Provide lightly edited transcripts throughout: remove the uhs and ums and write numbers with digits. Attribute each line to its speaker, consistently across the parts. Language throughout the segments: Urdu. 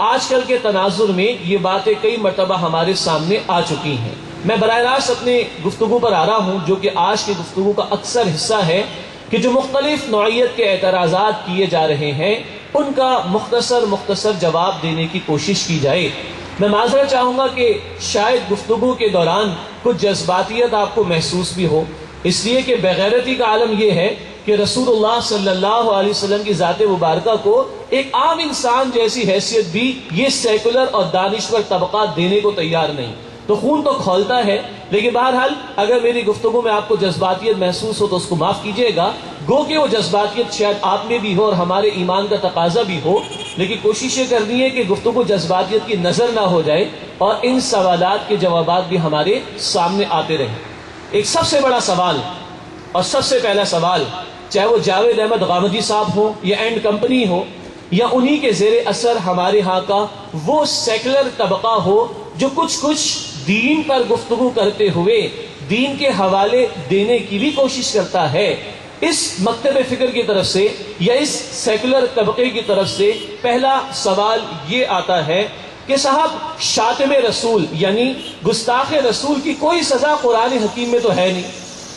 Speaker 1: آج کل کے تناظر میں یہ باتیں کئی مرتبہ ہمارے سامنے آ چکی ہیں. میں براہ راست اپنے گفتگو پر آ رہا ہوں جو کہ آج کی گفتگو کا اکثر حصہ ہے کہ جو مختلف نوعیت کے اعتراضات کیے جا رہے ہیں ان کا مختصر جواب دینے کی کوشش کی جائے. میں معذرت چاہوں گا کہ شاید گفتگو کے دوران کچھ جذباتیت آپ کو محسوس بھی ہو، اس لیے کہ بغیرتی کا عالم یہ ہے کہ رسول اللہ صلی اللہ علیہ وسلم کی ذات مبارکہ کو ایک عام انسان جیسی حیثیت بھی یہ سیکولر اور دانشور طبقات دینے کو تیار نہیں. تو خون تو کھولتا ہے، لیکن بہرحال اگر میری گفتگو میں آپ کو جذباتیت محسوس ہو تو اس کو معاف کیجیے گا. گو کہ وہ جذباتیت شاید آپ میں بھی ہو اور ہمارے ایمان کا تقاضا بھی ہو، لیکن کوشش یہ کرنی ہے کہ گفتگو جذباتیت کی نظر نہ ہو جائے اور ان سوالات کے جوابات بھی ہمارے سامنے آتے رہیں. ایک سب سے بڑا سوال اور سب سے پہلا سوال، چاہے وہ جاوید احمد غامدی صاحب ہو یا اینڈ کمپنی ہو یا انہی کے زیر اثر ہمارے ہاں کا وہ سیکولر طبقہ ہو جو کچھ دین پر گفتگو کرتے ہوئے دین کے حوالے دینے کی بھی کوشش کرتا ہے، اس مکتب فکر کی طرف سے یا اس سیکولر طبقے کی طرف سے پہلا سوال یہ آتا ہے کہ صاحب شاتم رسول یعنی گستاخ رسول کی کوئی سزا قرآن حکیم میں تو ہے نہیں.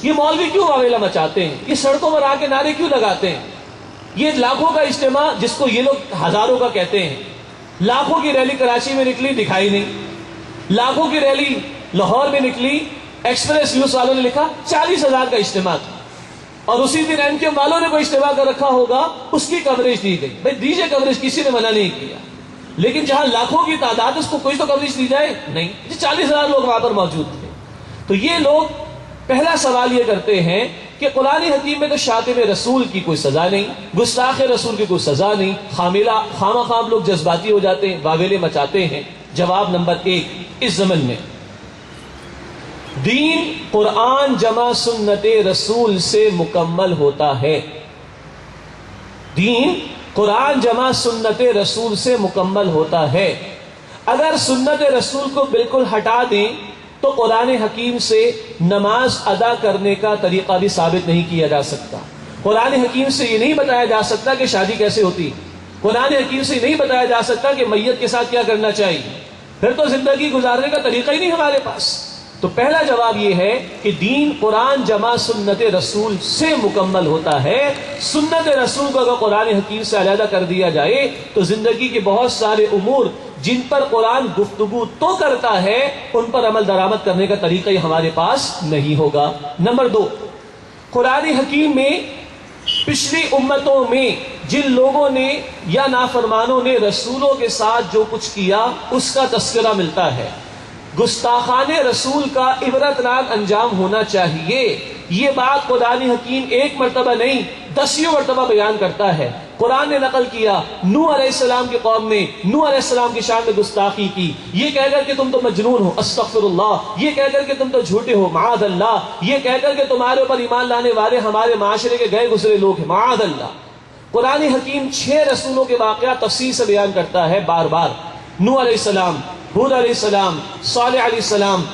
Speaker 1: یہ مولوی کیوں واویلا مچاتے ہیں؟ یہ سڑکوں پر آ کے نعرے کیوں لگاتے ہیں؟ یہ لاکھوں کا اجتماع جس کو یہ لوگ ہزاروں کا کہتے ہیں، لاکھوں کی ریلی کراچی میں نکلی دکھائی نہیں، لاکھوں کی ریلی لاہور میں نکلی، ایکسپریس نیوز والوں نے لکھا 40,000 کا اجتماع تھا، اور اسی دن این کے والوں نے کوئی اجتماع کر رکھا ہوگا اس کی کوریج دی گئی. بھائی دیجیے کوریج، کسی نے منع نہیں کیا، لیکن جہاں لاکھوں کی تعداد اس کو کوئی تو کوریج دی جائے نہیں. 40,000 لوگ وہاں پر موجود تھے. تو یہ لوگ پہلا سوال یہ کرتے ہیں کہ قرآن حکیم میں تو شاتم رسول کی کوئی سزا نہیں، گستاخ رسول کی کوئی سزا نہیں، خامہ خواب لوگ جذباتی ہو جاتے ہیں، واویلے مچاتے ہیں. جواب نمبر 1، اس زمن میں دین قرآن جمع سنت رسول سے مکمل ہوتا ہے. دین قرآن جمع سنت رسول سے مکمل ہوتا ہے. اگر سنت رسول کو بالکل ہٹا دیں تو قرآن حکیم سے نماز ادا کرنے کا طریقہ بھی ثابت نہیں کیا جا سکتا. قرآن حکیم سے یہ نہیں بتایا جا سکتا کہ شادی کیسے ہوتی، قرآن حکیم سے نہیں بتایا جا سکتا کہ میت کے ساتھ کیا کرنا چاہیے. پھر تو زندگی گزارنے کا طریقہ ہی نہیں ہمارے پاس. تو پہلا جواب یہ ہے کہ دین قرآن جمع سنت رسول سے مکمل ہوتا ہے. سنت رسول کو اگر قرآن حکیم سے علیحدہ کر دیا جائے تو زندگی کے بہت سارے امور جن پر قرآن گفتگو تو کرتا ہے ان پر عمل درآمد کرنے کا طریقہ ہی ہمارے پاس نہیں ہوگا. نمبر 2، قرآن حکیم میں پچھلی امتوں میں جن لوگوں نے یا نافرمانوں نے رسولوں کے ساتھ جو کچھ کیا اس کا تذکرہ ملتا ہے. گستاخان رسول کا عبرتناک انجام ہونا چاہیے. یہ بات قرآن حکیم ایک مرتبہ نہیں 10 مرتبہ بیان کرتا ہے. قرآن نے نقل کیا نوح علیہ السلام کی قوم نے نوح علیہ السلام کی شان میں گستاخی کی، یہ کہہ کر کہ تم تو مجنون ہو، استغفر اللہ، یہ کہہ کر کہ تم تو جھوٹے ہو، معاذ اللہ، یہ کہہ کر کہ تمہارے اوپر ایمان لانے والے ہمارے معاشرے کے گئے گزرے لوگ ہیں، معاذ اللہ. قرآن حکیم 6 رسولوں کے واقعات تفصیل سے بیان کرتا ہے بار بار. نوح علیہ السلام، ہود علیہ السلام، صالح علیہ السلام،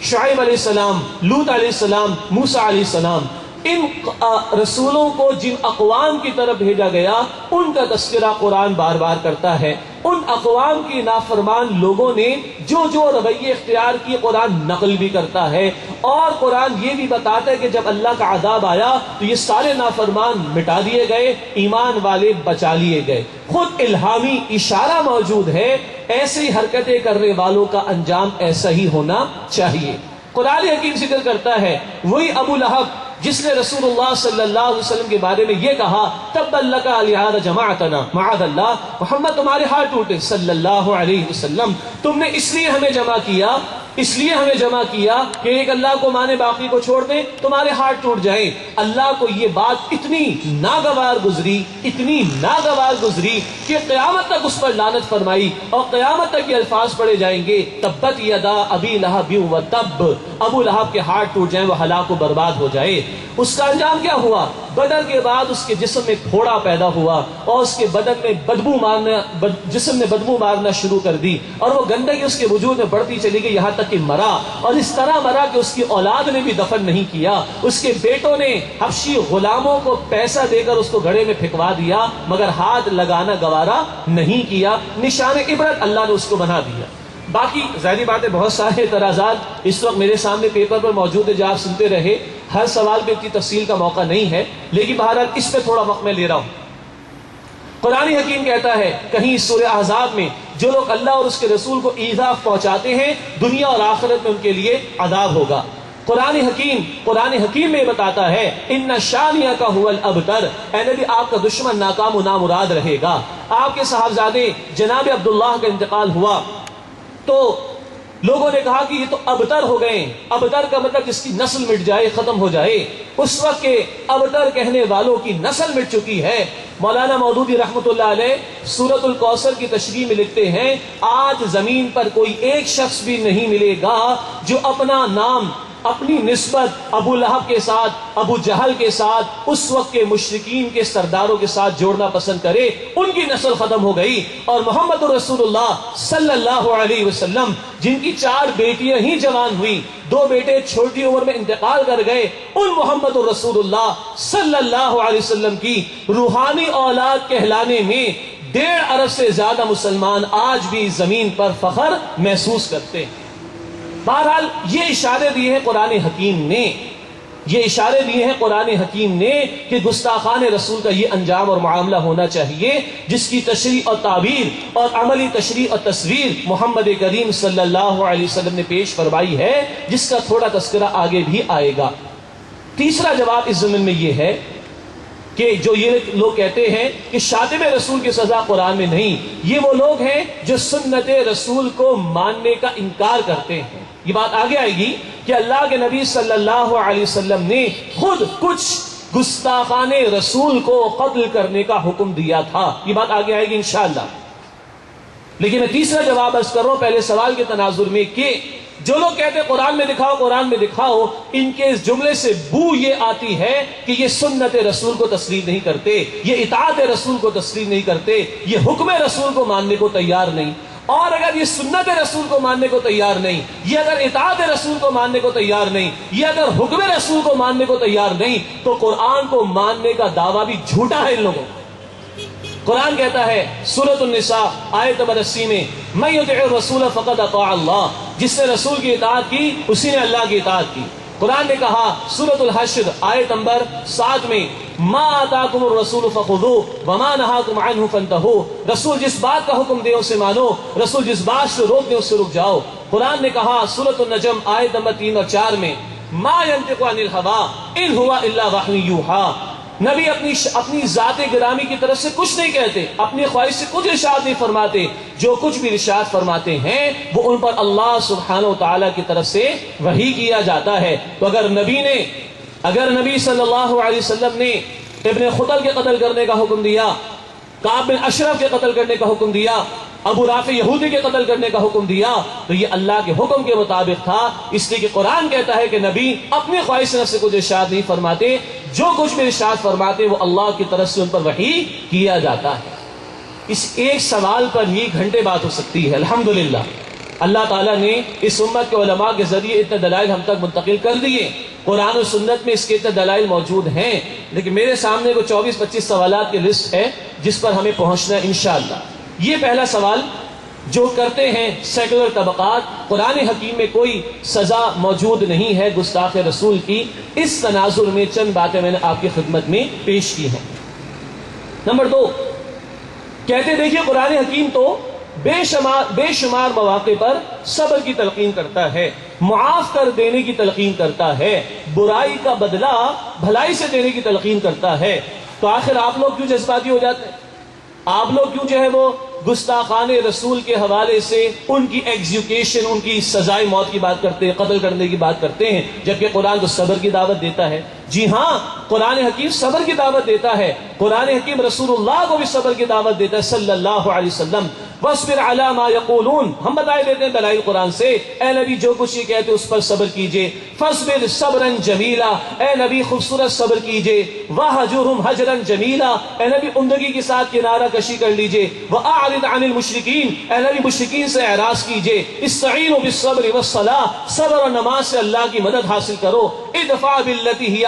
Speaker 1: شعیب علیہ السلام، لوط علیہ السلام، موسیٰ علیہ السلام. ان رسولوں کو جن اقوام کی طرف بھیجا گیا ان کا تذکرہ قرآن بار بار کرتا ہے. ان اقوام کی نافرمان لوگوں نے جو جو رویے اختیار کیے قرآن نقل بھی کرتا ہے، اور قرآن یہ بھی بتاتا ہے کہ جب اللہ کا عذاب آیا تو یہ سارے نافرمان مٹا دیے گئے، ایمان والے بچا لیے گئے. خود الہامی اشارہ موجود ہے ایسی حرکتیں کرنے والوں کا انجام ایسا ہی ہونا چاہیے. قرآن حکیم ذکر کرتا ہے وہی ابو لہب جس نے رسول اللہ صلی اللہ علیہ وسلم کے بارے میں یہ کہا تبا لک لہذا جماعتنا، معاذ اللہ، محمد تمہارے ہاتھ ٹوٹے صلی اللہ علیہ وسلم، تم نے اس لیے ہمیں جمع کیا، اس لیے ہمیں جمع کیا کہ ایک اللہ کو مانے باقی کو چھوڑ دیں، تمہارے ہاتھ ٹوٹ جائیں. اللہ کو یہ بات اتنی ناگوار گزری، اتنی ناگوار گزری کہ قیامت تک اس پر لعنت فرمائی، اور قیامت تک یہ الفاظ پڑھے جائیں گے تبت یدا ابی لہب و تب، ابو لہب کے ہاتھ ٹوٹ جائیں، وہ ہلاک و برباد ہو جائے. اس کا انجام کیا ہوا؟ بدر کے بعد اس کے جسم میں پھوڑا پیدا ہوا اور اس کے بدن میں جسم نے بدبو مارنا شروع کر دی، اور وہ گندگی اس کے وجود میں بڑھتی چلی گئی، یہاں تک تک کہ مرا، اور اس طرح مرا کہ اس کی اولاد نے بھی دفن نہیں کیا، اس کے بیٹوں نے حبشی غلاموں کو پیسہ دے کر اس کو گڑھے میں پھینکوا دیا مگر ہاتھ لگانا گوارا نہیں کیا، نشان عبرت اللہ نے اس کو بنا دیا۔ باقی ظاہری بات ہے بہت سارے اعتراضات اس وقت میرے سامنے پیپر پر موجود ہے جو آپ سنتے رہے، ہر سوال پہ اتنی تفصیل کا موقع نہیں ہے، لیکن بہرحال اس پہ تھوڑا وقت میں لے رہا ہوں۔ قرآن حکیم کہتا ہے کہیں سورہ احزاب میں جو لوگ اللہ اور اس کے رسول کو ایذا پہنچاتے ہیں دنیا اور آخرت میں ان کے لیے عذاب ہوگا۔ قرآن حکیم میں بتاتا ہے ان شانئک ھو الابتر، اے نبی آپ کا دشمن ناکام و نامراد رہے گا۔ آپ کے صاحبزادے جناب عبداللہ کا انتقال ہوا تو لوگوں نے کہا کہ یہ تو ابتر ہو گئے، ابتر کا مطلب جس کی نسل مٹ جائے، ختم ہو جائے۔ اس وقت کے ابتر کہنے والوں کی نسل مٹ چکی ہے۔ مولانا مودودی رحمۃ اللہ علیہ سورۃ الکوثر کی تشریح میں لکھتے ہیں آج زمین پر کوئی ایک شخص بھی نہیں ملے گا جو اپنا نام، اپنی نسبت ابو لہب کے ساتھ، ابو جہل کے ساتھ، اس وقت کے مشرکین کے سرداروں کے ساتھ جوڑنا پسند کرے۔ ان کی نسل ختم ہو گئی، اور محمد رسول اللہ صلی اللہ علیہ وسلم جن کی 4 بیٹیاں ہی جوان ہوئی، 2 بیٹے چھوٹی عمر میں انتقال کر گئے، ان محمد رسول اللہ صلی اللہ علیہ وسلم کی روحانی اولاد کہلانے میں 1.5 ارب سے زیادہ مسلمان آج بھی زمین پر فخر محسوس کرتے ہیں۔ بہرحال یہ اشارے دیے ہیں قرآن حکیم نے، یہ اشارے دیے ہیں قرآن حکیم نے کہ گستاخان رسول کا یہ انجام اور معاملہ ہونا چاہیے، جس کی تشریح اور تعبیر اور عملی تشریح اور تصویر محمد کریم صلی اللہ علیہ وسلم نے پیش فرمائی ہے، جس کا تھوڑا تذکرہ آگے بھی آئے گا۔ تیسرا جواب اس ضمن میں یہ ہے کہ جو یہ لوگ کہتے ہیں کہ شاتم رسول کی سزا قرآن میں نہیں، یہ وہ لوگ ہیں جو سنت رسول کو ماننے کا انکار کرتے ہیں۔ یہ بات آگے آئے گی کہ اللہ کے نبی صلی اللہ علیہ وسلم نے خود کچھ گستاخان رسول کو قتل کرنے کا حکم دیا تھا، یہ بات آگے آئے گی انشاءاللہ۔ لیکن میں تیسرا جواب عرض کر رہا ہوں پہلے سوال کے تناظر میں کہ جو لوگ کہتے ہیں قرآن میں دکھاؤ، قرآن میں دکھاؤ، ان کے اس جملے سے بو یہ آتی ہے کہ یہ سنت رسول کو تسلیم نہیں کرتے، یہ اطاعت رسول کو تسلیم نہیں کرتے، یہ حکم رسول کو ماننے کو تیار نہیں۔ اور اگر یہ سنت رسول کو ماننے کو تیار نہیں، یہ اگر اطاعت رسول کو ماننے کو تیار نہیں، یہ اگر حکم رسول کو ماننے کو تیار نہیں، تو قرآن کو ماننے کا دعویٰ بھی جھوٹا ہے ان لوگوں کا۔ قرآن کہتا ہے سورۃ النساء آیت نمبر 80 میں من یطع الرسول فقد اطاع اللہ، جس نے رسول کی اطاعت کی اسی نے اللہ کی اطاعت کی۔ قرآن نے کہا سورۃ الحشر آیت نمبر 7 میں ما آتاکم الرسول فخذوہ وما نہاکم عنہ فانتہوا، رسول جس بات کا حکم دے اسے مانو، رسول جس بات سے روک دے اس سے رک جاؤ۔ قرآن نے کہا سورۃ النجم آیت نمبر 3 اور 4 میں ما ینطق عن الہوی ان ہوا الا وحی یوحی، نبی اپنی ذات گرامی کی طرف سے کچھ نہیں کہتے، اپنی خواہش سے کچھ ارشاد نہیں فرماتے، جو کچھ بھی ارشاد فرماتے ہیں وہ ان پر اللہ سبحانہ و تعالیٰ کی طرف سے وحی کیا جاتا ہے۔ تو اگر نبی صلی اللہ علیہ وسلم نے ابن خطل کے قتل کرنے کا حکم دیا، کعب بن اشرف کے قتل کرنے کا حکم دیا، ابو رافع یہودی کے قتل کرنے کا حکم دیا، تو یہ اللہ کے حکم کے مطابق تھا، اس لیے کہ قرآن کہتا ہے کہ نبی اپنی خواہش سے کچھ ارشاد نہیں فرماتے، جو کچھ بھی ارشاد فرماتے وہ اللہ کی طرف سے ان پر وحی کیا جاتا ہے۔ اس ایک سوال پر ہی گھنٹے بات ہو سکتی ہے۔ الحمدللہ اللہ تعالیٰ نے اس امت کے علماء کے ذریعے اتنے دلائل ہم تک منتقل کر دیے، قرآن و سنت میں اس کے اتنے دلائل موجود ہیں، لیکن میرے سامنے کو 24-25 سوالات کی لسٹ ہے جس پر ہمیں پہنچنا ہے انشاءاللہ۔ یہ پہلا سوال جو کرتے ہیں سیکولر طبقات، قرآن حکیم میں کوئی سزا موجود نہیں ہے گستاخ رسول کی، اس تناظر میں چند باتیں میں نے آپ کی خدمت میں پیش کی ہیں۔ نمبر 2، کہتے دیکھیے قرآن حکیم تو بے شمار مواقع پر صبر کی تلقین کرتا ہے، معاف کر دینے کی تلقین کرتا ہے، برائی کا بدلہ بھلائی سے دینے کی تلقین کرتا ہے، تو آخر آپ لوگ کیوں جذباتی ہو جاتے ہیں؟ آپ لوگ کیوں جو ہے وہ گستاخان رسول کے حوالے سے ان کی ایگزیکیوشن، ان کی سزائے موت کی بات کرتے ہیں، قتل کرنے کی بات کرتے ہیں، جبکہ قرآن تو صبر کی دعوت دیتا ہے، جی ہاں، قرآن حکیم صبر کی دعوت دیتا ہے، قرآن حکیم رسول اللہ کو بھی صبر کی دعوت دیتا ہے صلی اللہ علیہ وسلم۔ وَاصْبِرْ عَلَىٰ مَا يَقُولُونَ، ہم بتائے دیتے ہیں دلائل قرآن سے، اے نبی جو کچھ یہ کہتے اس پر صبر کیجئے۔ فَاصْبِرْ صَبْرًا جَمِيلًا، اے نبی خوبصورت صبر کیجئے۔ وَاهْجُرْهُمْ هَجْرًا جَمِيلًا، اے نبی عمدگی کے ساتھ کنارہ کشی کر لیجئے۔ وَأَعْرِضْ عَنِ الْمُشْرِكِينَ، اے نبی مشرکین سے اعراض کیجئے۔ اسْتَعِينُوا بِالصَّبْرِ وَالصَّلَاةِ، صبر اور نماز سے اللہ کی مدد حاصل کرو۔ ادفع بالتی ہی